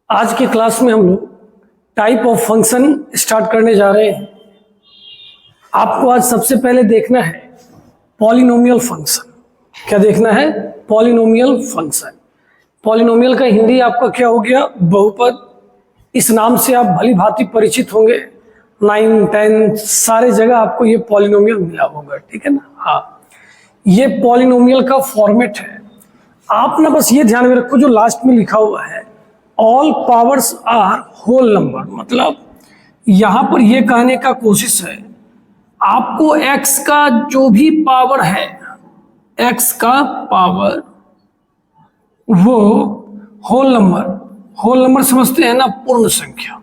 आज के क्लास में हम लोग टाइप ऑफ फंक्शन स्टार्ट करने जा रहे हैं। आपको आज सबसे पहले देखना है पॉलिनोमियल फंक्शन। क्या देखना है? Polynomial function. पॉलिनोमियल का हिंदी आपका क्या हो गया? बहुपद। इस नाम से आप भली भांति परिचित होंगे। 9, 10 सारे जगह आपको ये पॉलिनोमियल मिला होगा, ठीक है ना? हाँ, ये पॉलिनोमियल का फॉर्मेट है। आप ना बस ये ध्यान में रखो जो लास्ट में लिखा हुआ है, all powers are whole number. मतलब यहां पर यह कहने का कोशिश है आपको x का जो भी पावर है, x का पावर वो होल नंबर समझते हैं ना, पूर्ण संख्या।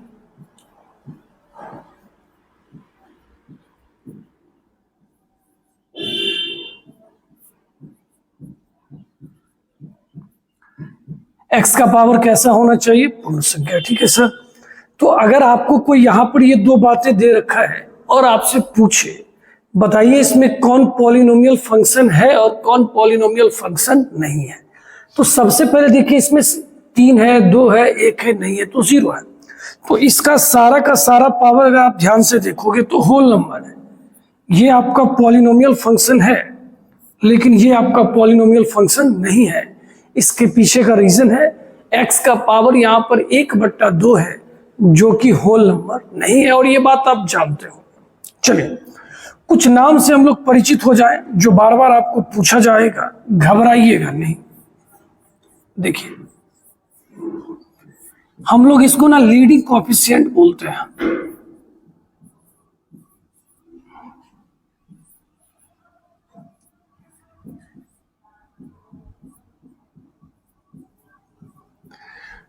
x का पावर कैसा होना चाहिए? पूर्ण संख्या, ठीक है सर। तो अगर आपको कोई यहां पर ये दो बातें दे रखा है और आपसे पूछे बताइए इसमें कौन पॉलिनोमियल फंक्शन है और कौन पॉलिनोमियल फंक्शन नहीं है, तो सबसे पहले देखिए इसमें 3 है, 2 है, 1 है, नहीं है तो 0 है। तो इसका सारा का सारा पावर अगर आप ध्यान से देखोगे तो होल नंबर है। ये आपका पॉलिनोमियल फंक्शन है, लेकिन ये आपका पॉलिनोमियल फंक्शन नहीं है। इसके पीछे का रीजन है x का पावर यहाँ पर 1/2 है, जो कि होल नंबर नहीं है, और ये बात आप जानते हो। चलिए कुछ नाम से हम लोग परिचित हो जाएं जो बार बार आपको पूछा जाएगा, घबराइएगा नहीं। देखिए हम लोग इसको ना लीडिंग कोएफिशिएंट बोलते हैं।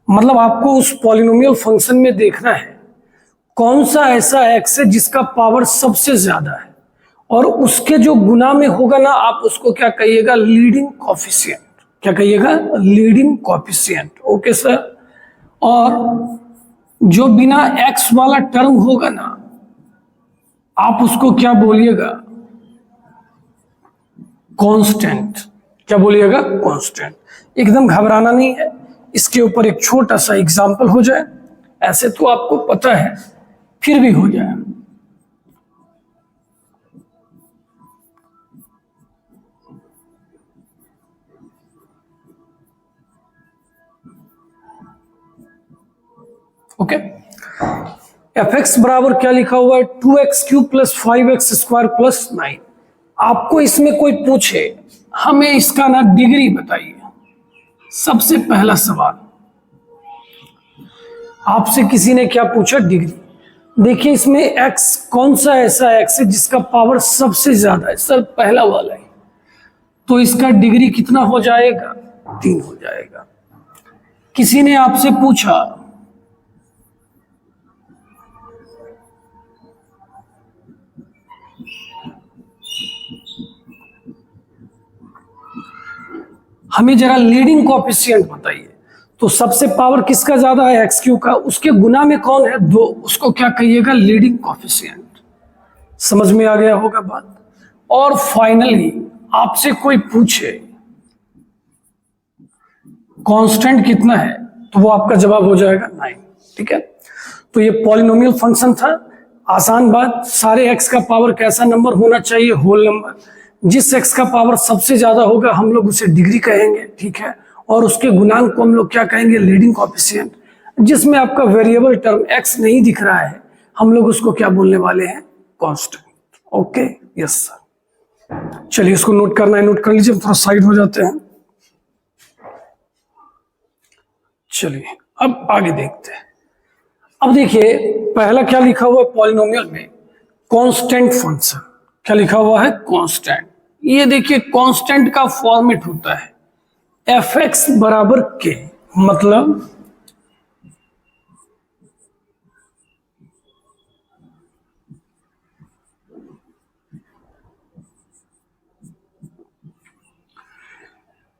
मतलब आपको उस पॉलिनोमियल फंक्शन में देखना है कौन सा ऐसा x है जिसका पावर सबसे ज्यादा है, और उसके जो गुना में होगा ना, आप उसको क्या कहिएगा? Leading coefficient. क्या कहिएगा? Leading coefficient. Okay sir. और जो बिना x वाला टर्म होगा ना, आप उसको क्या बोलिएगा? कांस्टेंट। क्या बोलिएगा? कांस्टेंट। एकदम घबराना नहीं है। इसके ऊपर एक छोटा सा एग्जाम्पल हो जाए, ऐसे तो आपको पता है, फिर भी हो जाए। ओके, एफ एक्स बराबर क्या लिखा हुआ है? 2x³ + 5x² + 9। आपको इसमें कोई पूछे हमें इसका ना डिग्री बताइए, सबसे पहला सवाल आपसे किसी ने क्या पूछा? डिग्री। देखिए इसमें x कौन सा ऐसा x है जिसका पावर सबसे ज्यादा है? सर पहला वाला है, तो इसका डिग्री कितना हो जाएगा? 3 हो जाएगा। किसी ने आपसे पूछा हमें जरा लीडिंग कोएफिशिएंट बताइए, तो सबसे पावर किसका ज्यादा है? x³ का। उसके गुना में कौन है? 2। उसको क्या कहिएगा? Leading coefficient. समझ में आ गया होगा बात। और फाइनली आपसे कोई पूछे कांस्टेंट कितना है, तो वो आपका जवाब हो जाएगा 9। ठीक है, तो ये पॉलिनोमियल फंक्शन था। आसान बात। सारे x का पावर कैसा नंबर होना चाहिए? Whole number. जिस x का पावर सबसे ज्यादा होगा हम लोग उसे डिग्री कहेंगे, ठीक है, और उसके गुणांक को हम लोग क्या कहेंगे? Leading coefficient. जिसमें आपका वेरिएबल टर्म x नहीं दिख रहा है, हम लोग उसको क्या बोलने वाले हैं? कांस्टेंट। Okay, yes sir. चलिए इसको नोट करना है, नोट कर लीजिए। थोड़ा साइड हो जाते हैं। चलिए अब आगे देखते हैं। अब देखिए पहला क्या लिखा हुआ है पॉलिनोमियल में? Constant function. क्या लिखा हुआ है? कांस्टेंट। ये देखिए कांस्टेंट का फॉर्मेट होता है fx बराबर k। मतलब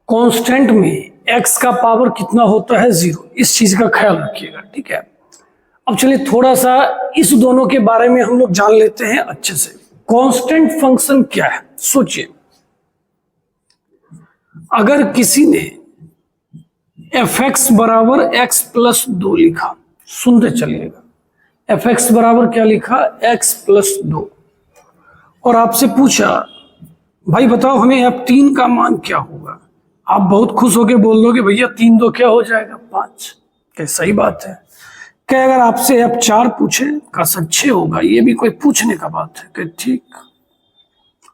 कांस्टेंट में x का पावर कितना होता है? 0। इस चीज का ख्याल रखिएगा, ठीक है। अब चलिए थोड़ा सा इस दोनों के बारे में हम लोग जान लेते हैं अच्छे से। कांस्टेंट फंक्शन क्या है? सोचिए, अगर किसी ने एफ एक्स बराबर एक्स प्लस 2 लिखा, सुनते चलिएगा, एफ एक्स बराबर क्या लिखा, एक्स प्लस 2, और आपसे पूछा भाई बताओ हमें एफ 3 का मान क्या होगा। आप बहुत खुश होके बोल दोगे भैया 3 2 क्या हो जाएगा, 5। क्या सही बात है। क्या अगर आपसे एफ 4 पूछे का सच 6 होगा, ये भी कोई पूछने का बात है कि ठीक।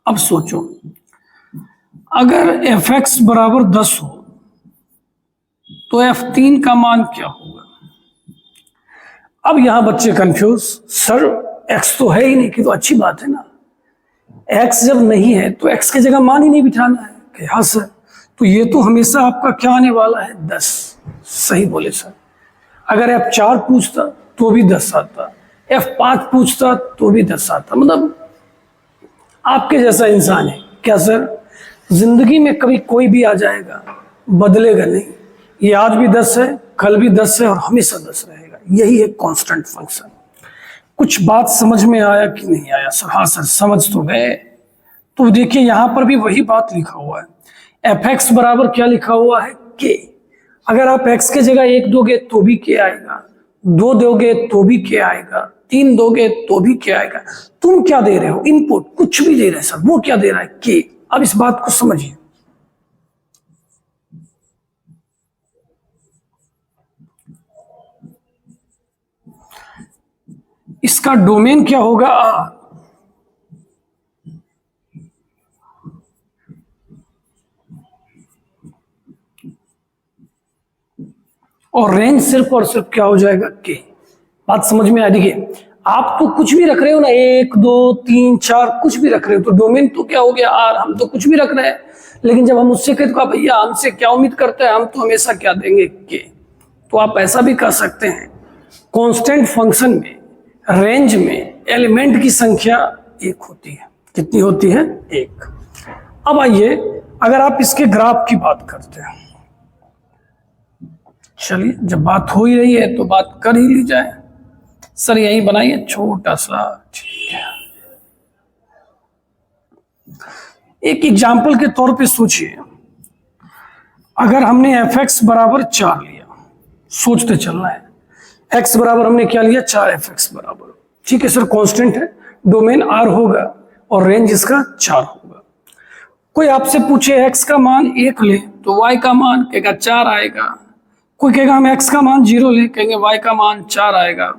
अब सोचो अगर एफ एक्स बराबर 10 हो तो एफ 3 का मान क्या होगा। अब यहां बच्चे कंफ्यूज, सर एक्स तो है ही नहीं, कि तो अच्छी बात है ना, एक्स जब नहीं है तो एक्स की जगह मान ही नहीं बिठाना है। कि हाँ सर, तो ये तो हमेशा आपका क्या आने वाला है, 10। सही बोले सर। अगर एफ 4 पूछता तो भी 10 आता, एफ 5 पूछता तो भी 10 आता। मतलब आपके जैसा इंसान है क्या सर, जिंदगी में कभी कोई भी आ जाएगा, बदलेगा नहीं। ये आज भी 10 है, कल भी 10 है और हमेशा 10 रहेगा। यही है कांस्टेंट फंक्शन। कुछ बात समझ में आया कि नहीं आया सर? हाँ सर समझ तो गए। तो देखिए यहां पर भी वही बात लिखा हुआ है, एफ एक्स बराबर क्या लिखा हुआ है, के। अगर आप एक्स के जगह 1 दोगे तो भी के आएगा, 2 दोगे तो भी के आएगा, 3 दोगे तो भी के आएगा। तुम क्या दे रहे हो, इनपुट कुछ भी दे रहे हैं सर, वो क्या दे रहा है, के। अब इस बात को समझिए, इसका डोमेन क्या होगा, आर। और रेंज सिर्फ और सिर्फ क्या हो जाएगा, के। बात समझ में आ रही है। आप तो कुछ भी रख रहे हो ना, 1 2 3 4 कुछ भी रख रहे हो, तो डोमेन तो क्या हो गया, आर। हम तो कुछ भी रख रहे हैं, लेकिन जब हम उससे कहते हैं भैया हमसे क्या उम्मीद करते हैं, हम तो हमेशा क्या देंगे, के। तो आप ऐसा भी कर सकते हैं, कांस्टेंट फंक्शन में रेंज में एलिमेंट की संख्या 1 होती है। कितनी होती है, 1। अब आइए अगर आप इसके ग्राफ की बात करते हैं, चलिए जब बात हो ही रही है तो बात कर ही ली जाए। सर यही बनाइए छोटा सा, ठीक है। एक एग्जाम्पल के तौर पे सोचिए, अगर हमने एफ एक्स बराबर 4 लिया, सोचते चलना है, एक्स बराबर हमने क्या लिया, 4, एफ एक्स बराबर, ठीक है सर कांस्टेंट है, डोमेन आर होगा और रेंज इसका 4 होगा। कोई आपसे पूछे एक्स का मान 1 ले तो वाई का मान कहेगा 4 आएगा। कोई कहेगा हम एक्स का मान 0 ले, कहेंगे वाई का मान 4 आएगा।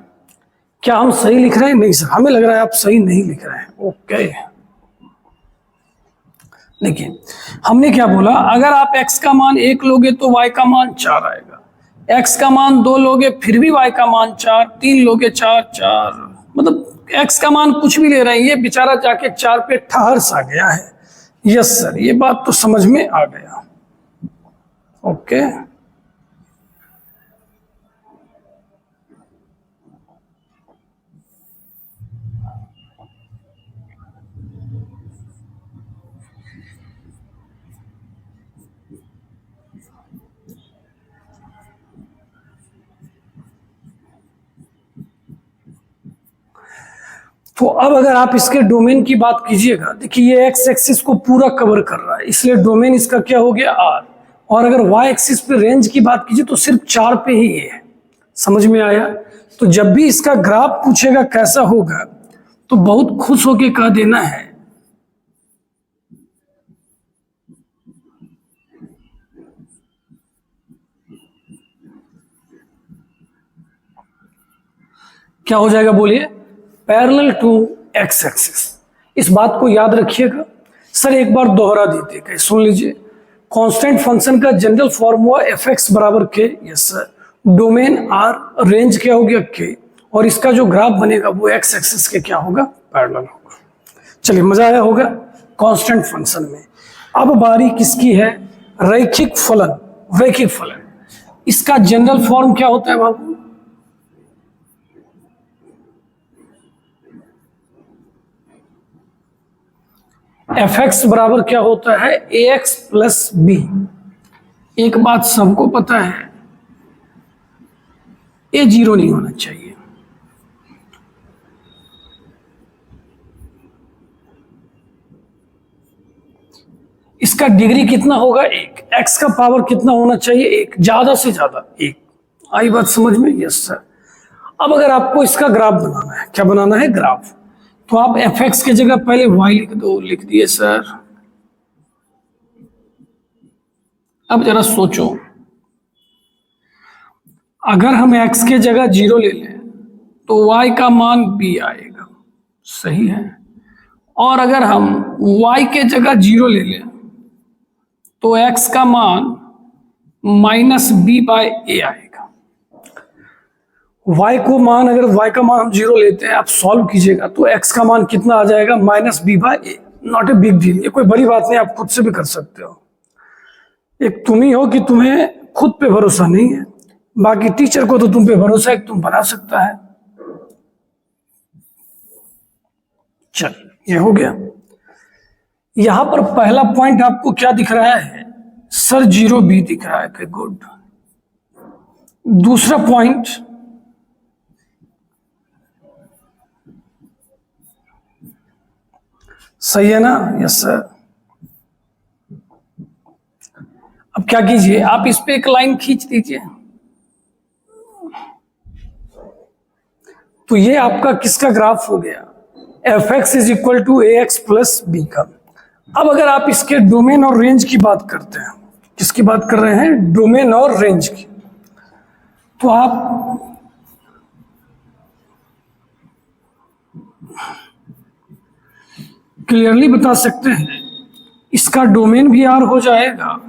क्या हम सही लिख रहे हैं? नहीं सर, हमें लग रहा है आप सही नहीं लिख रहे हैं। ओके, देखिए हमने क्या बोला, अगर आप x का मान 1 लोगे तो y का मान 4 आएगा, x का मान 2 लोगे फिर भी y का मान 4, 3 लोगे 4 4, मतलब x का मान कुछ भी ले रहे हैं, ये बेचारा जाके 4 पे ठहर सा गया है। यस सर, ये बात तो समझ में आ गया। ओके, तो अब अगर आप इसके डोमेन की बात कीजिएगा, देखिए ये एक्स एक्सिस को पूरा कवर कर रहा है, इसलिए डोमेन इसका क्या हो गया, आर। और अगर वाई एक्सिस पे रेंज की बात कीजिए तो सिर्फ 4 पे ही ये है। समझ में आया? तो जब भी इसका ग्राफ पूछेगा कैसा होगा तो बहुत खुश होके कह देना है क्या हो जाएगा, बोलिए, पैरेलल टू एक्स एक्सिस। इस बात को याद रखिएगा। सर एक बार दोहरा देते हैं, सुन लीजिए। कांस्टेंट फंक्शन का जनरल फॉर्म हुआ एफ एक्स बराबर के, yes sir, domain R, range क्या हो गया, के, और इसका जो ग्राफ बनेगा वो एक्स एक्सिस के क्या होगा, पैरेलल होगा। चलिए मजा आया होगा कांस्टेंट फंक्शन में। अब बारी किसकी है, रैखिक फलन। रैखिक फलन, इसका जनरल फॉर्म क्या होता है बाबू, एफ एक्स बराबर क्या होता है, ए एक्स प्लस बी। एक बात सबको पता है, ए 0 नहीं होना चाहिए। इसका डिग्री कितना होगा 1, एक्स का पावर कितना होना चाहिए 1, ज्यादा से ज्यादा 1। आई बात समझ में? Yes sir. अब अगर आपको इसका ग्राफ बनाना है, क्या बनाना है? ग्राफ। तो आप एफ एक्स की जगह पहले वाई लिख दो। लिख दिए सर। अब जरा सोचो, अगर हम x के जगह 0 ले लें तो y का मान b आएगा, सही है। और अगर हम y के जगह 0 ले लें तो x का मान -b/a आएगा। y को मान, अगर y का मान हम 0 लेते हैं, आप सॉल्व कीजिएगा तो x का मान कितना आ जाएगा? -b/a। Not a big deal, ये कोई बड़ी बात नहीं, आप खुद से भी कर सकते हो। एक तुम ही हो कि तुम्हें खुद पे भरोसा नहीं है, बाकी टीचर को तो तुम पे भरोसा है कि तुम बना सकता है। चल, ये हो गया। यहां पर पहला पॉइंट आपको क्या दिख रहा है? सर 0b दिख रहा है। गुड। दूसरा पॉइंट, सही है ना? Yes sir. अब क्या कीजिए, आप इस पे एक लाइन खींच दीजिए। तो ये आपका किसका ग्राफ हो गया? F x is equal to a x plus b का। अब अगर आप इसके डोमेन और रेंज की बात करते हैं, किसकी बात कर रहे हैं? डोमेन और रेंज की। तो आप क्लियरली बता सकते हैं इसका डोमेन भी आर हो जाएगा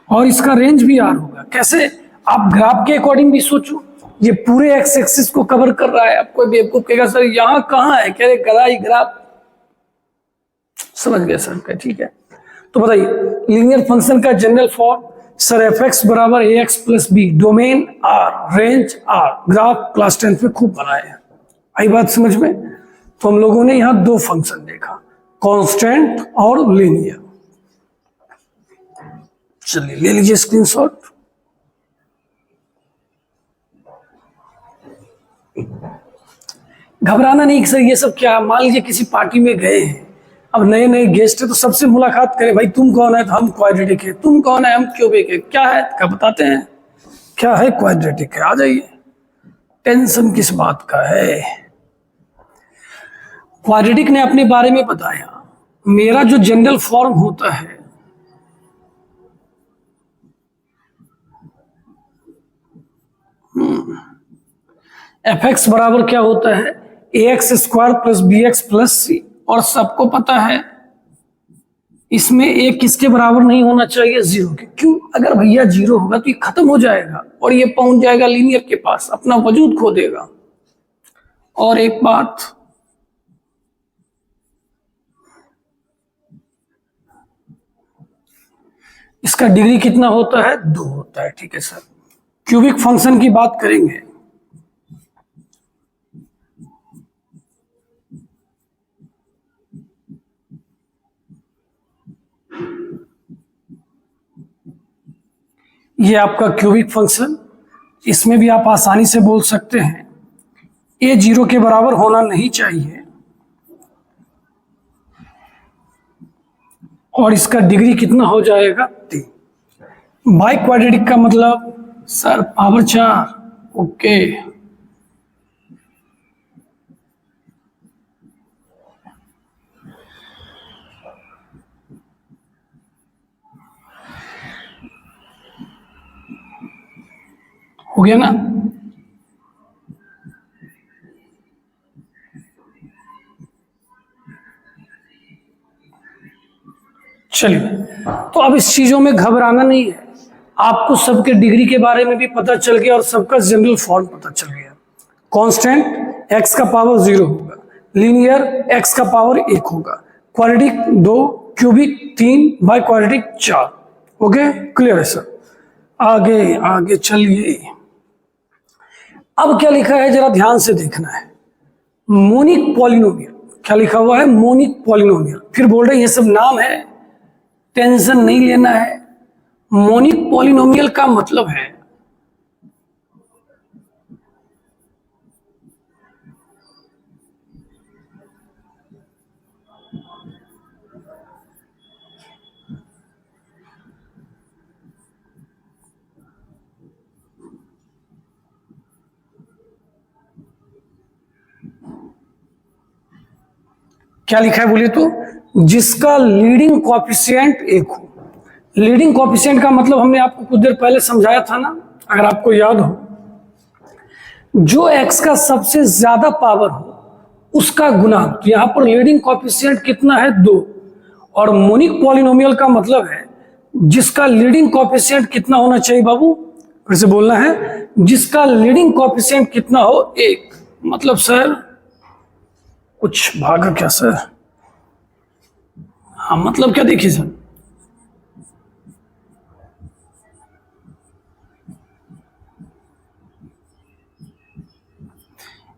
और इसका रेंज भी आर होगा। कैसे? आप ग्राफ के अकॉर्डिंग भी सोचो, ये पूरे एक्स एक्सिस को कवर कर रहा है। आपको बेवकूफ कहेगा सर यहां कहां है, कह रहे गधा ही ग्राफ। समझ गए सर? क्या ठीक है। तो बताइए, लीनियर फंक्शन का general form sir F X बराबर A x plus B, domain R, range R. Graph class 10 में खूब बनाए हैं। आई बात समझ में? तो हम लोगों ने यहां दो फंक्शन देखा, कांस्टेंट और लीनियर। चलिए ले लीजिए स्क्रीनशॉट। घबराना नहीं सर, ये सब क्या, मान लीजिए किसी पार्टी में गए हैं, अब नए नए गेस्ट है तो सबसे मुलाकात करें, भाई तुम कौन है? तो हम क्वाड्रेटिक है। तुम कौन है? हम क्यूबिक है। क्या है? क्या बताते हैं? क्या है? क्वाड्रेटिक है। आ जाइए, टेंशन किस बात का है? क्वाड्रेटिक ने अपने बारे में बताया, मेरा जो जनरल फॉर्म होता है एफ एक्स बराबर क्या होता है? A X square plus B X plus C. और सबको पता है इसमें ए किसके बराबर नहीं होना चाहिए? 0 के। क्यों? अगर भैया 0 होगा तो ये खत्म हो जाएगा और ये पहुंच जाएगा लीनियर के पास, अपना वजूद खो देगा। और एक बात, इसका डिग्री कितना होता है? 2 होता है। ठीक है सर। क्यूबिक फंक्शन की बात करेंगे। ये आपका क्यूबिक फंक्शन, इसमें भी आप आसानी से बोल सकते हैं ए 0 के बराबर होना नहीं चाहिए और इसका डिग्री कितना हो जाएगा? 3। बाई क्वाड्रेटिक का मतलब सर पावर 4। ओके। हो गया ना? चलिए, तो अब इस चीजों में घबराना नहीं है। आपको सबके डिग्री के बारे में भी पता चल गया और सबका जनरल फॉर्म पता चल गया। कांस्टेंट एक्स का पावर 0 होगा, लीनियर एक्स का पावर 1 होगा, quadratic 2, cubic 3, by quadratic 4। Okay, clear है सर? आगे आगे चलिए। अब क्या लिखा है जरा ध्यान से देखना है। Monic polynomial. क्या लिखा हुआ है? Monic polynomial. फिर बोल रहे ये सब नाम है, टेंशन नहीं लेना है। मोनिक पॉलिनोमियल का मतलब है क्या लिखा है बोलिए तो, जिसका लीडिंग कोएफिशिएंट 1 हो। लीडिंग कोएफिशिएंट का मतलब हमने आपको कुछ देर पहले समझाया था ना, अगर आपको याद हो, जो x का सबसे ज्यादा पावर हो उसका गुणा। तो यहां पर लीडिंग कोएफिशिएंट कितना है, 2। और मोनिक पॉलिनोमियल का मतलब है जिसका लीडिंग कोएफिशिएंट कितना होना चाहिए बाबू, फिर से बोलना है, जिसका लीडिंग कोएफिशिएंट कितना हो, 1। मतलब सर कुछ भागा क्या सर, हाँ मतलब क्या, देखिए सर,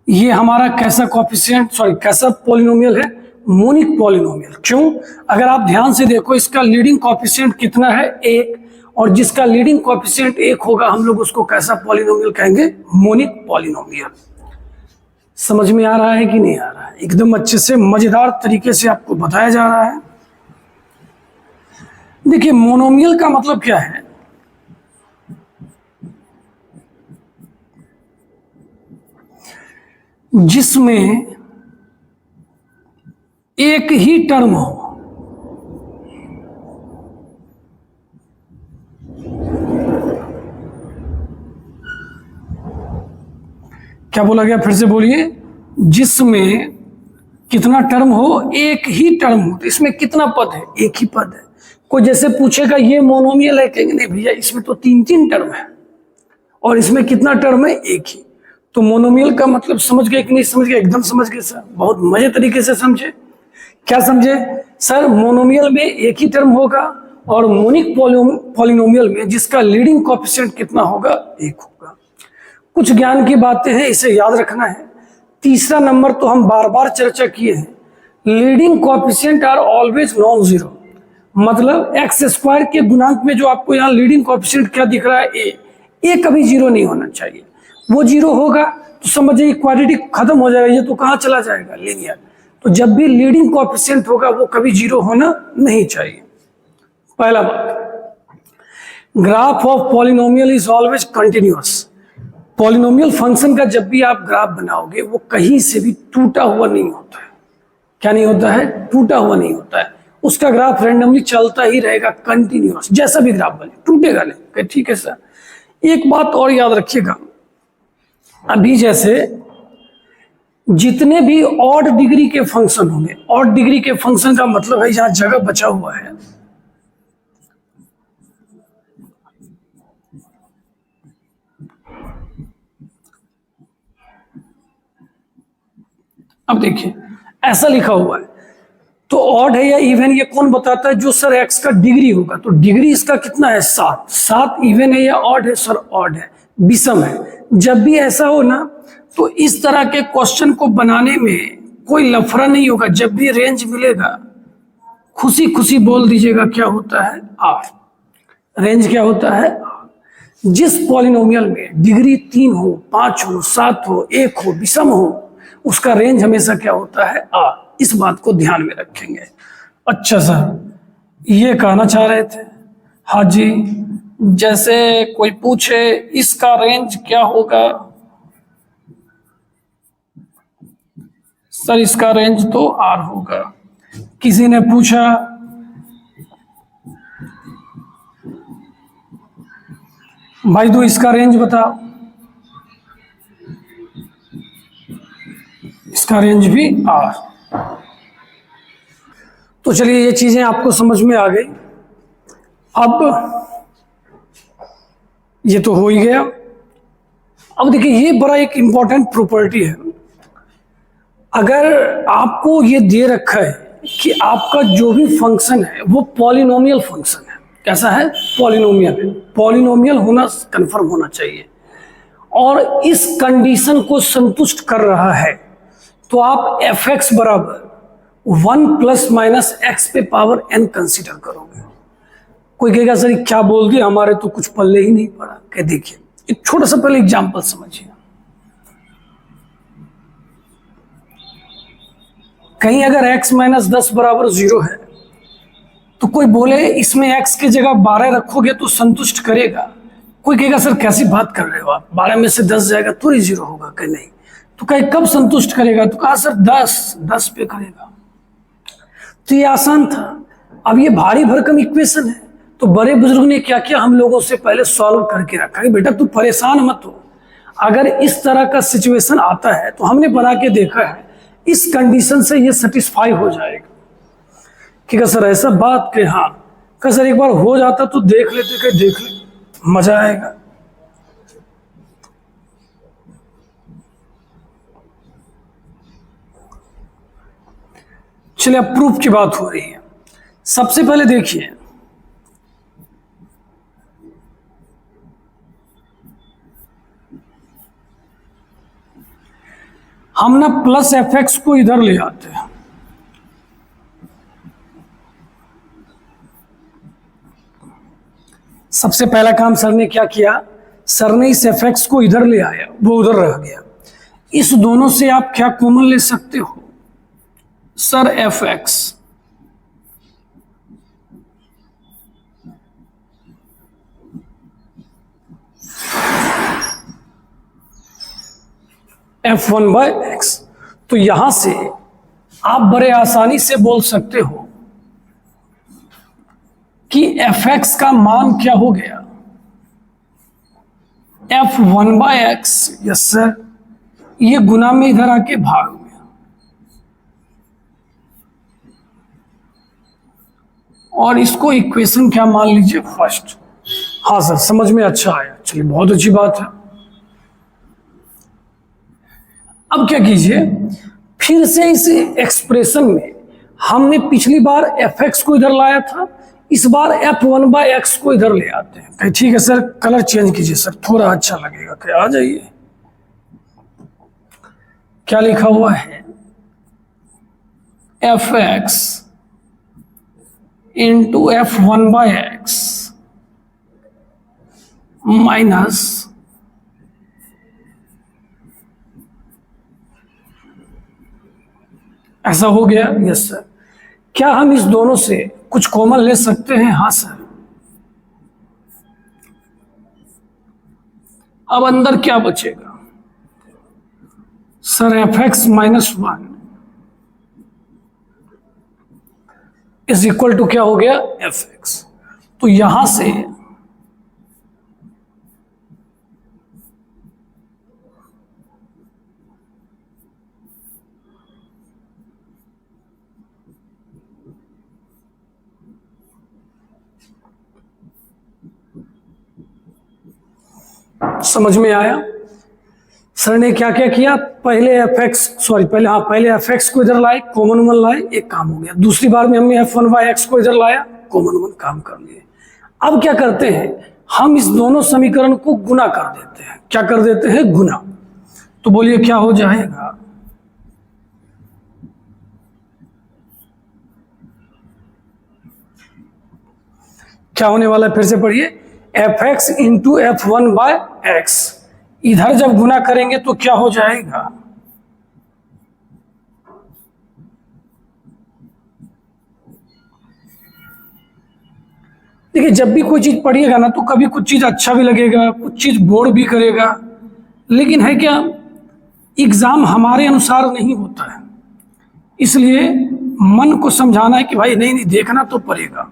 ये हमारा कैसा कोएफिशिएंट, सॉरी कैसा पॉलिनोमियल है, मोनिक पॉलिनोमियल। क्यों, अगर आप ध्यान से देखो इसका लीडिंग कोएफिशिएंट कितना है, 1, और जिसका लीडिंग कोएफिशिएंट 1 होगा हम लोग उसको कैसा पॉलिनोमियल कहेंगे, मोनिक पॉलिनोमियल। समझ में आ रहा है कि नहीं आ रहा है, एकदम अच्छे से मजेदार तरीके से आपको बताया जा रहा है। देखिए मोनोमियल का मतलब क्या है, जिसमें एक ही टर्म हो। क्या बोला गया, फिर से बोलिए, जिसमें कितना टर्म हो, एक ही टर्म हो। तो इसमें कितना पद है, एक ही पद है। कोई जैसे पूछेगा ये मोनोमियल है, कहेंगे नहीं भैया इसमें तो 3 टर्म है, और इसमें कितना टर्म है, एक ही। तो मोनोमियल का मतलब समझ गए कि नहीं समझ गए, एकदम समझ गए सर, बहुत मजे तरीके से समझे। क्या समझे सर, मोनोमियल में एक ही टर्म होगा, और मोनिक पॉलिनोमियल में जिसका लीडिंग कोएफिशिएंट कितना होगा, 1 होगा। कुछ ज्ञान की बातें हैं, इसे याद रखना है। तीसरा नंबर तो हम बार बार चर्चा किए हैं, leading coefficient are always non zero. मतलब एक्स स्क्वायर के गुणांक में जो आपको यहाँ लीडिंग कोएफिशिएंट क्या दिख रहा है, ए कभी जीरो नहीं होना चाहिए। वो जीरो होगा तो समझिए क्वाड्रेटिक खत्म हो जाएगा, ये तो कहाँ चला जाएगा, लीनियर। तो जब भी लीडिंग कोएफिशिएंट होगा वो कभी जीरो होना नहीं चाहिए। पहला बात, graph of polynomial is always continuous. Polynomial function का जब भी आप ग्राफ बनाओगे वो कहीं से भी टूटा हुआ नहीं होता है। क्या नहीं होता है, टूटा हुआ नहीं होता है। उसका ग्राफ रैंडमली चलता ही रहेगा, कंटिन्यूअस। जैसा भी ग्राफ बने टूटेगा नहीं। ठीक है सर, एक बात और याद रखिएगा, अभी जैसे जितने भी ऑड डिग्री के फंक्शन होंगे, ऑड डिग्री के फंक्शन का मतलब है जहां जगह बचा हुआ है, अब देखिए ऐसा लिखा हुआ है, तो ऑड है या इवन ये कौन बताता है, जो सर एक्स का डिग्री होगा। तो डिग्री इसका कितना है, 7। 7 इवन है या ऑड है, सर ऑड है, विषम है। जब भी ऐसा हो ना तो इस तरह के क्वेश्चन को बनाने में कोई लफड़ा नहीं होगा। जब भी रेंज मिलेगा खुशी खुशी बोल दीजिएगा क्या होता है, आर। रेंज क्या होता है, आर। जिस पॉलिनोमियल में डिग्री 3 हो, 5 हो, 7 हो, 1 हो, विषम हो, उसका रेंज हमेशा क्या होता है, आर। इस बात को ध्यान में रखेंगे। अच्छा सर, ये कहना चाह रहे थे, हाँ जी, जैसे कोई पूछे इसका रेंज क्या होगा, सर इसका रेंज तो आर होगा। किसी ने पूछा भाई तू इसका रेंज बताओ, इसका रेंज भी आर। तो चलिए ये चीजें आपको समझ में आ गई। अब ये तो हो ही गया। अब देखिए ये बड़ा एक इंपॉर्टेंट प्रॉपर्टी है। अगर आपको ये दे रखा है कि आपका जो भी फंक्शन है वो पॉलिनोमियल फंक्शन है, कैसा है, पॉलिनोमियल है, पॉलिनोमियल होना कंफर्म होना चाहिए, और इस कंडीशन को संतुष्ट कर रहा है, तो आप एफ एक्स बराबर 1 ± x पे पावर n कंसीडर करोगे। कोई कहेगा सर क्या बोल दिया, हमारे तो कुछ पल्ले ही नहीं पड़ा। कह देखिए एक छोटा सा पहले एग्जांपल समझिए। कहीं अगर x - 10 = 0 है तो कोई बोले इसमें x की जगह 12 रखोगे तो संतुष्ट करेगा। कोई कहेगा सर कैसी बात कर रहे हो आप, 12 में से 10 जाएगा तो ही 0 होगा। कहीं नहीं, तो कहे कब संतुष्ट करेगा, तो कहा सर 10 पे करेगा। तो ये आसान था। अब ये भारी भरकम इक्वेशन है, तो बड़े बुजुर्ग ने क्या किया, हम लोगों से पहले सॉल्व करके रखा कि बेटा तू परेशान मत हो, अगर इस तरह का सिचुएशन आता है तो हमने बना के देखा है इस कंडीशन से ये सेटिस्फाई हो जाएगा। कि सर ऐसा बात कि हाँ कि सर एक बार हो जाता तो देख लेते, कि देख ले मजा आएगा। चलिए अब प्रूफ की बात हो रही है। सबसे पहले देखिए, हम ना प्लस एफ एक्स को इधर ले आते हैं, सबसे पहला काम सर ने क्या किया, सर ने इस एफ एक्स को इधर ले आया, वो उधर रह गया। इस दोनों से आप क्या कॉमन ले सकते हो sir, F x f1 by x. तो यहां से आप बड़े आसानी से बोल सकते हो कि fx का मान क्या हो गया, f1 by x. Yes sir, ये गुना में इधर आके भाग में, और इसको इक्वेशन क्या मान लीजिए, फर्स्ट। हाँ सर समझ में अच्छा आया, चलिए बहुत अच्छी बात है। अब क्या कीजिए, फिर से इस एक्सप्रेशन में हमने पिछली बार fx को इधर लाया था, इस बार f1 बाय एक्स को इधर ले आते हैं। ठीक है सर, कलर चेंज कीजिए सर, थोड़ा अच्छा लगेगा। क्या आ जाइए, क्या लिखा हुआ है, fx into f1 by x minus ऐसा हो गया। यस सर, क्या हम इस दोनों से कुछ कॉमन ले सकते हैं? हाँ सर। अब अंदर क्या बचेगा sir, F x minus 1 is equal to क्या हो गया, एफ एक्स। तो यहां से समझ में आया सर ने क्या क्या किया, पहले एफ एक्स को इधर लाए, कॉमन वन लाए, एक काम हो गया। दूसरी बार में हमने f1 बाय एक्स को इधर लाया, कॉमन वन, काम कर लिए। अब क्या करते हैं, हम इस दोनों समीकरण को गुना कर देते हैं। क्या कर देते हैं, गुना। तो बोलिए क्या हो जाएगा, क्या होने वाला है, फिर से पढ़िए, f x into f1 by x. इधर जब गुना करेंगे तो क्या हो जाएगा, देखिए जब भी कोई चीज पढ़िएगा ना तो कभी कुछ चीज अच्छा भी लगेगा, कुछ चीज बोर भी करेगा, लेकिन है क्या, एग्जाम हमारे अनुसार नहीं होता है, इसलिए मन को समझाना है कि भाई नहीं देखना तो पड़ेगा।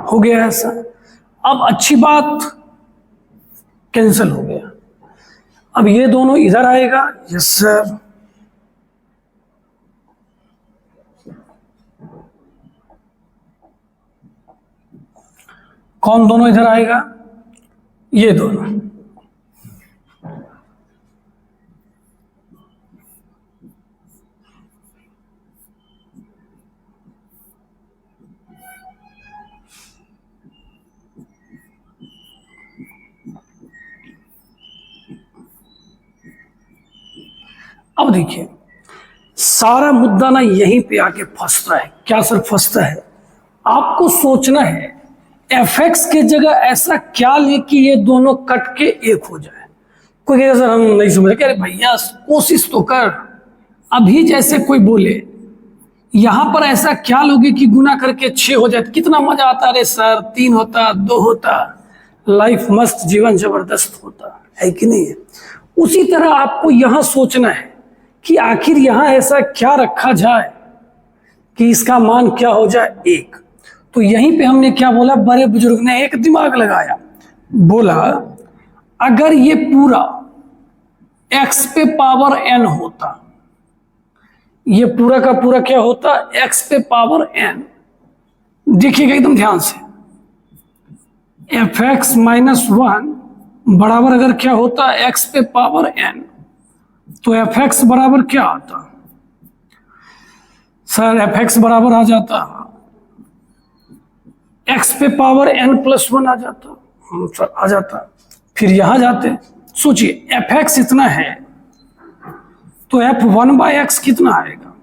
हो गया ऐसा। अब अच्छी बात, कैंसिल हो गया। अब ये दोनों इधर आएगा, यस सर, कौन दोनों इधर आएगा, ये दोनों। अब देखिए सारा मुद्दा ना यहीं पे आके फंसता है। क्या सर फंसता है, आपको सोचना है एफ एक्स के जगह ऐसा क्या ले कि ये दोनों कट के एक हो जाए। कोई कहेगा सर हम नहीं समझ रहे, अरे भैया कोशिश तो कर। अभी जैसे कोई बोले यहां पर ऐसा क्या लोगे कि गुना करके 6 हो जाए, कितना मजा आता। अरे सर 3 होता, 2 होता, लाइफ मस्त, जीवन जबरदस्त होता है कि नहीं है। उसी तरह आपको यहां सोचना है कि आखिर यहां ऐसा क्या रखा जाए कि इसका मान क्या हो जाए 1। तो यहीं पे हमने क्या बोला, बड़े बुजुर्ग ने एक दिमाग लगाया, बोला अगर ये पूरा x पे पावर n होता, ये पूरा का पूरा क्या होता, x पे पावर n। देखिएगा एकदम ध्यान से, fx माइनस 1 बराबर अगर क्या होता x पे पावर n, तो fx बराबर क्या आता सर, fx बराबर आ जाता x पे पावर n प्लस 1 आ जाता, सर आ जाता। फिर यहां जाते, सोचिए fx इतना है तो f1 बाय एक्स कितना आएगा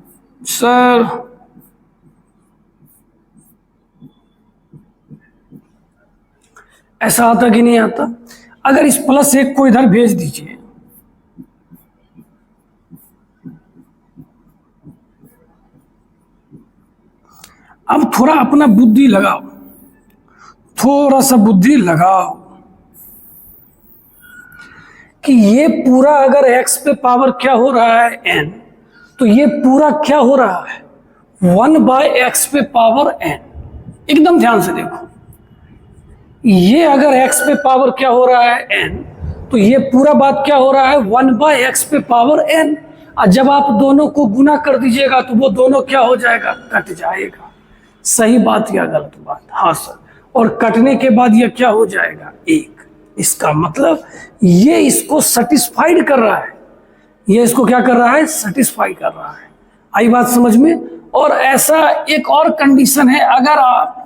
सर, ऐसा आता कि नहीं आता। अगर इस प्लस 1 को इधर भेज दीजिए, अब थोड़ा अपना बुद्धि लगाओ, थोड़ा सा बुद्धि लगाओ कि ये पूरा अगर x पे पावर क्या हो रहा है n, तो ये पूरा क्या हो रहा है 1 बाय एक्स पे पावर n। एकदम ध्यान से देखो, ये अगर x पे पावर क्या हो रहा है n, तो ये पूरा बात क्या हो रहा है 1 बाय एक्स पे पावर n। और जब आप दोनों को गुना कर दीजिएगा तो वो दोनों क्या हो जाएगा, कट जाएगा। सही बात या गलत बात, हाँ सर। और कटने के बाद ये क्या हो जाएगा 1। इसका मतलब ये इसको सेटिस्फाइड कर रहा है, ये इसको क्या कर रहा है, सेटिस्फाई कर रहा है। आई बात समझ में। और ऐसा एक और कंडीशन है, अगर आप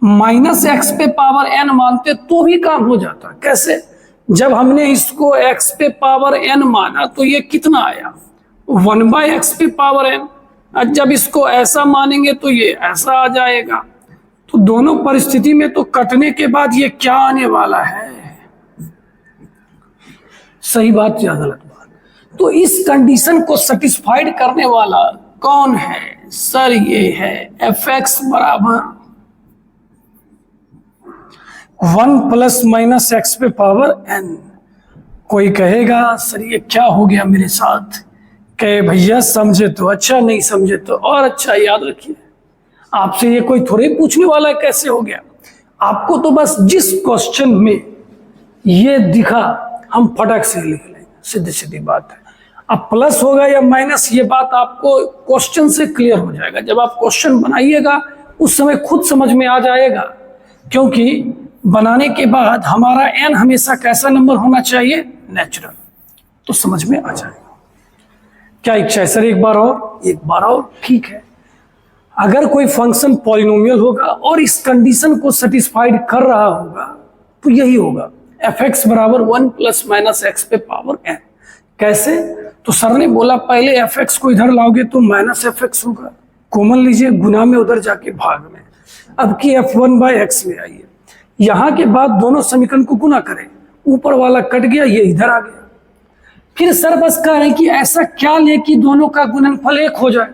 माइनस एक्स पे पावर n मानते तो भी काम हो जाता। कैसे, जब हमने इसको x पे पावर n माना तो ये कितना आया 1 बाय एक्स पे पावर n। और जब इसको ऐसा मानेंगे तो ये ऐसा आ जाएगा। तो दोनों परिस्थिति में तो कटने के बाद ये क्या आने वाला है, सही बात या गलत बात। तो इस कंडीशन को सेटिस्फाइड करने वाला कौन है सर, ये है fx बराबर 1 प्लस माइनस एक्स पे पावर n। कोई कहेगा सर ये क्या हो गया मेरे साथ, कहे भैया समझे तो अच्छा, नहीं समझे तो और अच्छा। याद रखिए, आपसे ये कोई थोड़े पूछने वाला है कैसे हो गया, आपको तो बस जिस क्वेश्चन में ये दिखा हम फटक से लिख लेंगे, सीधी सीधी बात है। अब प्लस होगा या माइनस, ये बात आपको क्वेश्चन से क्लियर हो जाएगा। जब आप क्वेश्चन बनाइएगा उस समय खुद समझ में आ जाएगा, क्योंकि बनाने के बाद हमारा n हमेशा कैसा नंबर होना चाहिए, नेचुरल, तो समझ में आ जाएगा। क्या इच्छा है सर, एक बार और, ठीक है। अगर कोई फंक्शन पॉलिनोमियल होगा और इस कंडीशन को सेटिस्फाइड कर रहा होगा तो यही होगा, fx बराबर 1 प्लस माइनस एक्स पे पावर n। कैसे, तो सर ने बोला पहले fx को इधर लाओगे तो माइनस fx होगा, कॉमन लीजिए, गुना में उधर जाके भाग में, अब की f1 बाय एक्स ले आइए, यहां के बाद दोनों समीकरण को गुना करें, ऊपर वाला कट गया, ये इधर आ गया। फिर सर बस कह रहे कि ऐसा क्या ले कि दोनों का गुणनफल 1 हो जाए।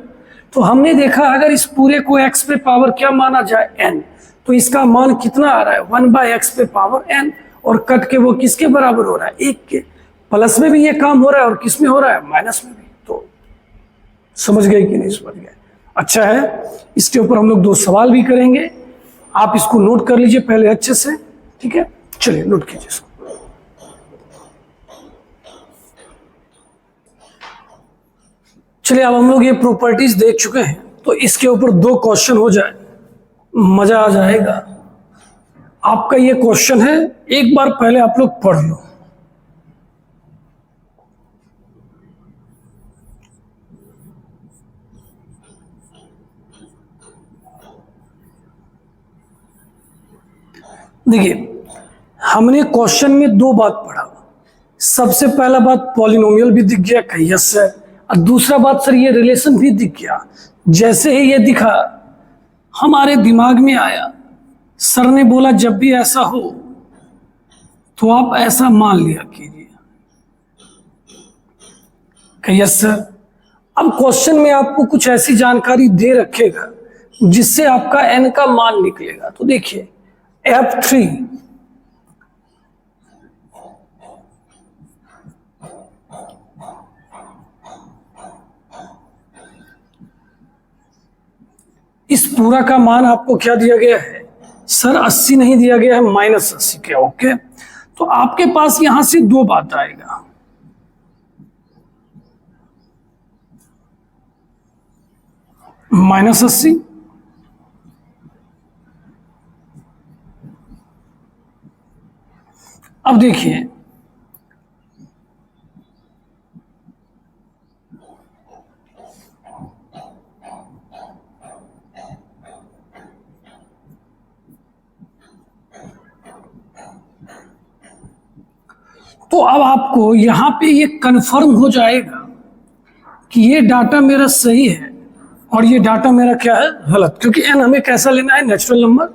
तो हमने देखा अगर इस पूरे को x पे पावर क्या माना जाए n, तो इसका मान कितना आ रहा है 1 बाय एक्स पे पावर n, और कट के वो किसके बराबर हो रहा है 1 के। प्लस में भी ये काम हो रहा है और किस में हो रहा है, माइनस में भी। तो समझ गए कि नहीं समझ गए, अच्छा है। इसके ऊपर हम लोग 2 सवाल भी करेंगे, आप इसको नोट कर लीजिए पहले अच्छे से, ठीक है। चलिए नोट कीजिए इसको। चलिए अब हम लोग ये प्रॉपर्टीज देख चुके हैं, तो इसके ऊपर 2 क्वेश्चन हो जाए, मजा आ जाएगा। आपका ये क्वेश्चन है, एक बार पहले आप लोग पढ़ लो। देखिए हमने क्वेश्चन में 2 बात पढ़ा। सबसे पहला बात पॉलिनोमियल भी दिख गया, यस सर। और दूसरा बात सर ये रिलेशन भी दिख गया। जैसे ही ये दिखा हमारे दिमाग में आया, सर ने बोला जब भी ऐसा हो तो आप ऐसा मान लिया कीजिए, यस सर। अब क्वेश्चन में आपको कुछ ऐसी जानकारी दे रखेगा जिससे आपका n का मान निकलेगा। तो देखिए f3 - इस पूरा का मान आपको क्या दिया गया है सर? 80 नहीं दिया गया है, -80 के। ओके, तो आपके पास यहां से दो बात आएगा। -80 अब देखिए तो अब आपको यहां पे ये कंफर्म हो जाएगा कि ये डाटा मेरा सही है और ये डाटा मेरा क्या है? गलत। क्योंकि n हमें कैसा लेना है? नेचुरल नंबर,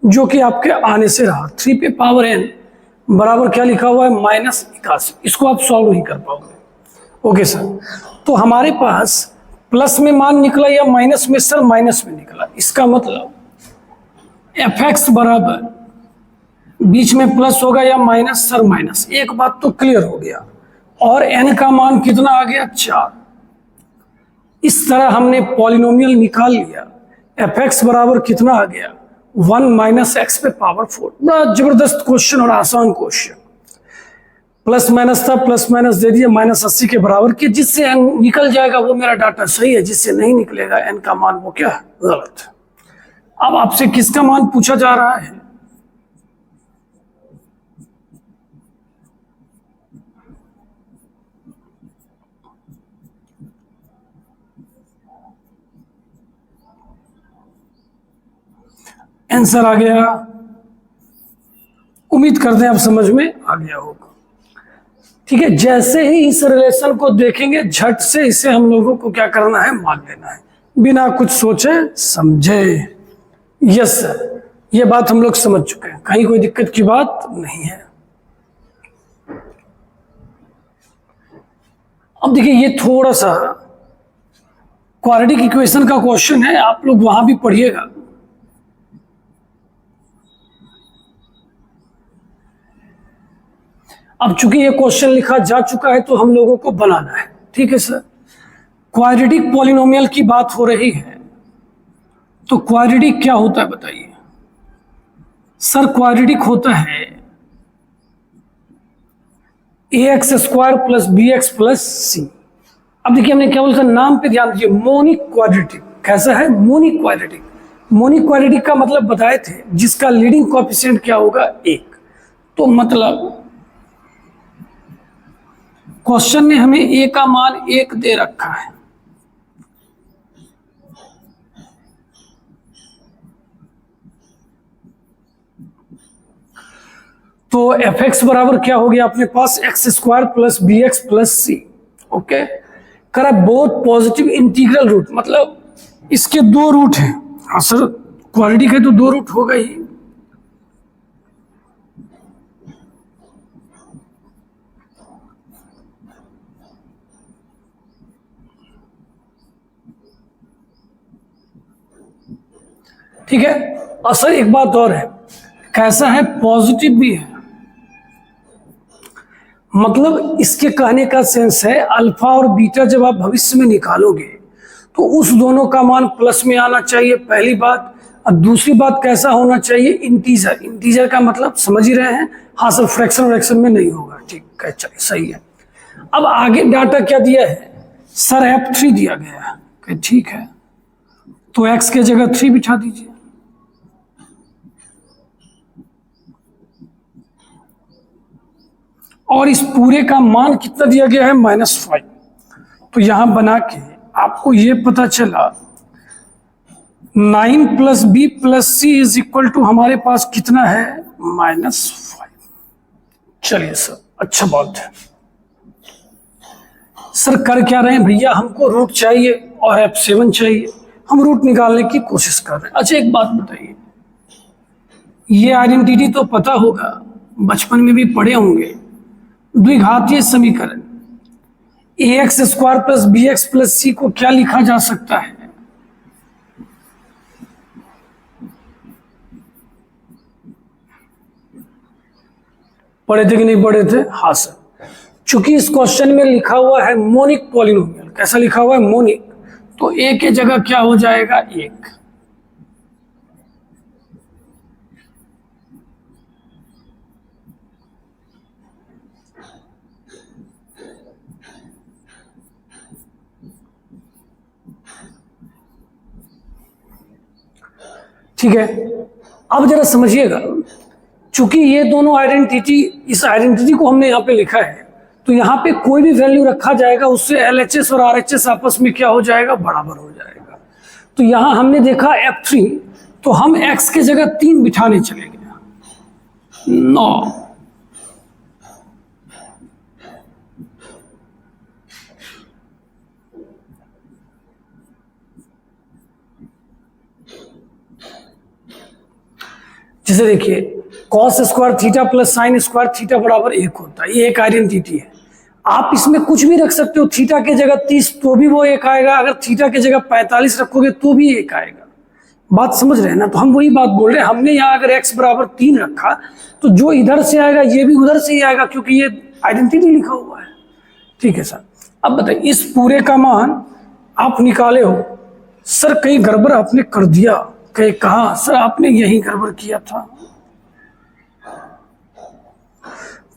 जो कि आपके आने से रहा। 3 पे पावर n बराबर क्या लिखा हुआ है? -81। इसको आप सॉल्व नहीं कर पाओगे। ओके सर, तो हमारे पास प्लस में मान निकला या माइनस में? सर माइनस में निकला। इसका मतलब fx बराबर बीच में प्लस होगा या माइनस? Sir minus. एक बात तो क्लियर हो गया। और n का मान कितना आ गया? 4। इस तरह हमने पॉलिनोमियल निकाल लिया। fx बराबर कितना आ गया? 1 - x पे पावर 4। बड़ा जबरदस्त क्वेश्चन और आसान क्वेश्चन। प्लस माइनस था, प्लस माइनस दे दिया, -80 के बराबर की। जिससे n निकल जाएगा वो मेरा डाटा सही है, जिससे नहीं निकलेगा n का मान वो क्या है? गलत। अब आपसे किसका मान पूछा जा रहा है? आंसर आ गया। उम्मीद करते हैं आप समझ में आ गया होगा। ठीक है, जैसे ही इस रिलेशन को देखेंगे झट से इसे हम लोगों को क्या करना है? मान लेना है, बिना कुछ सोचे समझे। यस सर, ये बात हम लोग समझ चुके हैं, कहीं कोई दिक्कत की बात नहीं है। अब देखिए, ये थोड़ा सा क्वाड्रेटिक इक्वेशन का क्वेश्चन है, आप लोग वहां भी पढ़िएगा। अब चूंकि ये क्वेश्चन लिखा जा चुका है तो हम लोगों को बनाना है। ठीक है सर, क्वाड्रेटिक पॉलिनोमियल की बात हो रही है, तो क्वाड्रेटिक क्या होता है बताइए? सर क्वाड्रेटिक होता है ax² + bx + c। अब देखिए, हमने क्या बोला था? नाम पे ध्यान दीजिए, मोनिक क्वाड्रेटिक। कैसा है? Monic quadratic. मोनिक क्वाड्रेटिक का मतलब बताए थे, जिसका लीडिंग कोएफिशिएंट क्या होगा? 1। तो मतलब क्वेश्चन ने हमें a का मान 1 दे रखा है। तो fx बराबर क्या हो गया अपने पास? x² + bx + c। ओके, करा बोथ पॉजिटिव इंटीग्रल रूट, मतलब इसके दो रूट हैं। हाँ सर, क्वाड्रेटिक है तो दो रूट होगा ही। ठीक है, और सर एक बात और है, कैसा है? पॉजिटिव भी है। मतलब इसके कहने का सेंस है, अल्फा और बीटा जब आप भविष्य में निकालोगे तो उस दोनों का मान प्लस में आना चाहिए, पहली बात। और दूसरी बात कैसा होना चाहिए? इंटीजर। इंटीजर का मतलब समझ ही रहे हैं। हाँ सर, फ्रैक्शन व्रैक्शन में नहीं होगा। ठीक है, चलिए सही है। अब आगे डाटा क्या दिया है? सर f3 दिया गया है। ठीक है, तो x के जगह 3 बिठा दीजिए। और इस पूरे का मान कितना दिया गया है? -5। तो यहां बना के आपको ये पता चला 9 + b + c = हमारे पास कितना है? -5। चलिए सर, अच्छा बात है। सर कर क्या रहे हैं भैया? हमको रूट चाहिए और f7 चाहिए, हम रूट निकालने की कोशिश कर रहे हैं। अच्छा एक बात बताइए, ये आइडेंटिटी तो पता होगा, बचपन में भी पढ़े होंगे, द्विघातीय समीकरण ax² + bx + c को क्या लिखा जा सकता है? पढ़े थे कि नहीं पढ़े थे? हाँ सर, चूंकि इस क्वेश्चन में लिखा हुआ है मोनिक पॉलिनोमियल। कैसा लिखा हुआ है? मोनिक। तो a के जगह क्या हो जाएगा? 1। ठीक है, अब जरा समझिएगा, चूंकि ये दोनों आइडेंटिटी, इस आइडेंटिटी को हमने यहाँ पे लिखा है, तो यहाँ पे कोई भी वैल्यू रखा जाएगा उससे LHS और RHS आपस में क्या हो जाएगा, बराबर हो जाएगा। तो यहाँ हमने देखा F3, तो हम x के जगह 3 बिठाने चले गए, 9। जैसे देखिए cos square theta plus sine square theta बराबर 1 होता है, ये एक आइडेंटिटी है। आप इसमें कुछ भी रख सकते हो, थीटा के जगह 30 तो भी वो 1 आएगा, अगर थीटा के जगह 45 रखोगे तो भी 1 आएगा। बात समझ रहे हैं ना? तो हम वही बात बोल रहे हैं, हमने यहाँ अगर x बराबर 3 रखा तो जो इधर से आएगा ये भी उधर से ही आएगा, क्योंकि ये आइडेंटिटी लिखा हुआ है। ठीक है सर, अब बताइए इस पूरे का मान आप निकाले हो, सर कहीं गड़बड़ आपने कर दिया, कहीं कहा सर आपने यही गड़बड़ किया था।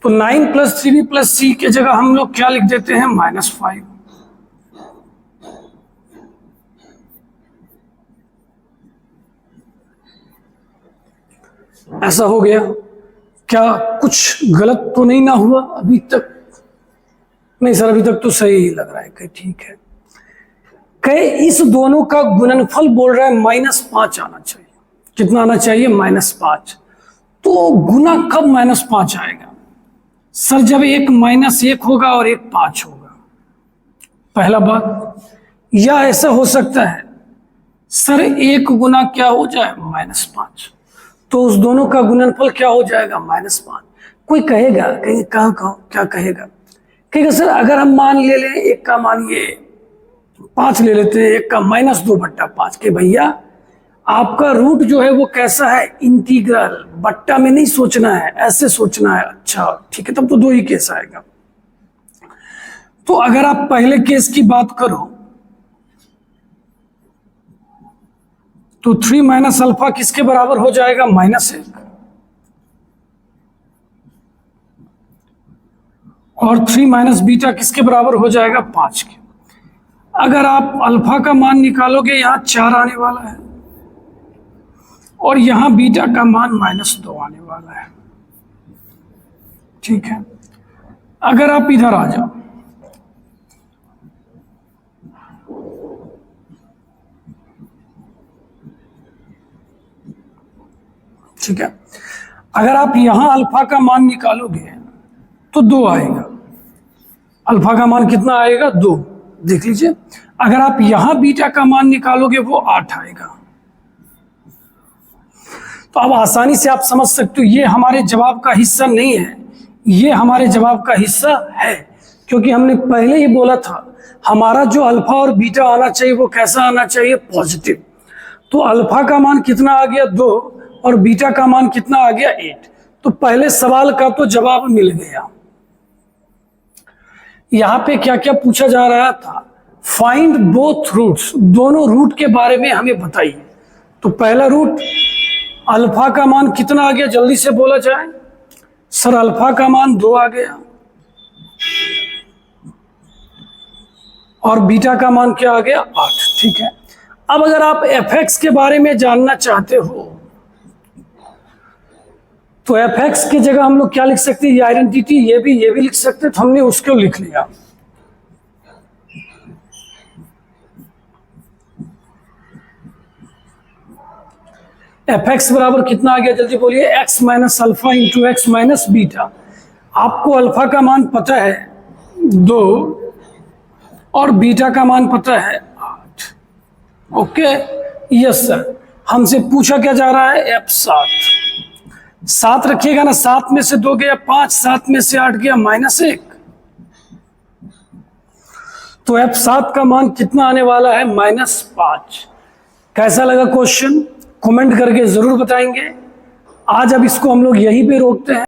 तो 9 + 3b + c के जगह हम लोग क्या लिख देते हैं, -5। ऐसा हो गया। क्या कुछ गलत तो नहीं ना हुआ अभी तक? नहीं सर, अभी तक तो सही लग रहा है। कि ठीक है, कहे इस दोनों का गुणनफल बोल रहा है -5 आना चाहिए। कितना आना चाहिए, -5। तो गुना कब -5 आएगा? सर जब एक -1 होगा और एक 5 होगा, पहला बात। या ऐसा हो सकता है सर 1 गुना क्या हो जाए, -5, तो उस दोनों का गुणनफल क्या हो जाएगा, -5। कोई कहेगा, कहेंगे कहो क्या कहेगा, कहेगा सर अगर हम मान ले लें एक का मान ये 5 ले लेते हैं, एक का -2/5 के भैया आपका रूट जो है वो कैसा है, इंटीग्रल, बट्टा में नहीं सोचना है, ऐसे सोचना है। अच्छा ठीक है, तब तो 2 ही केस आएगा। तो अगर आप पहले केस की बात करो तो 3 - अल्फा किसके बराबर हो जाएगा, -1, और 3 - बीटा किसके बराबर हो जाएगा, 5 के। अगर आप अल्फा का मान निकालोगे यहाँ 4 आने वाला है, और यहां बीटा का मान -2 आने वाला है। ठीक है, अगर आप इधर आ जाओ, ठीक है, अगर आप यहां अल्फा का मान निकालोगे तो 2 आएगा। अल्फा का मान कितना आएगा, 2। देख लीजिए, अगर आप यहां बीटा का मान निकालोगे वो 8 आएगा। तो अब आसानी से आप समझ सकते हो ये हमारे जवाब का हिस्सा नहीं है, ये हमारे जवाब का हिस्सा है, क्योंकि हमने पहले ही बोला था हमारा जो अल्फा और बीटा आना चाहिए वो कैसा आना चाहिए, पॉजिटिव। तो अल्फा का मान कितना आ गया, 2, और बीटा का मान कितना आ गया, 8। तो पहले सवाल का तो जवाब मिल गया। यहां पे क्या क्या पूछा जा रहा था, फाइंड बोथ रूट्स, दोनों रूट के बारे में हमें बताइए। तो पहला रूट अल्फा का मान कितना आ गया, जल्दी से बोला जाए। सर अल्फा का मान 2 आ गया, और बीटा का मान क्या आ गया, 8। ठीक है, अब अगर आप fx के बारे में जानना चाहते हो तो fx की जगह हम लोग क्या लिख सकते हैं, ये आइडेंटिटी, ये भी लिख सकते हैं, तो हमने उसको लिख लिया। fx बराबर कितना आ गया, जल्दी बोलिए, x - alpha into x minus beta. आपको अल्फा का मान पता है 2 और बीटा का मान पता है 8। Okay, yes sir. हमसे पूछा क्या जा रहा है, f7। 7 रखिएगा ना, 7 में से 2 गया 5, 7 में से 8 गया -1। तो f7 का मान कितना आने वाला है, -5। कैसा लगा क्वेश्चन, कमेंट करके जरूर बताएंगे। आज अब इसको हम लोग यहीं पे रोकते हैं।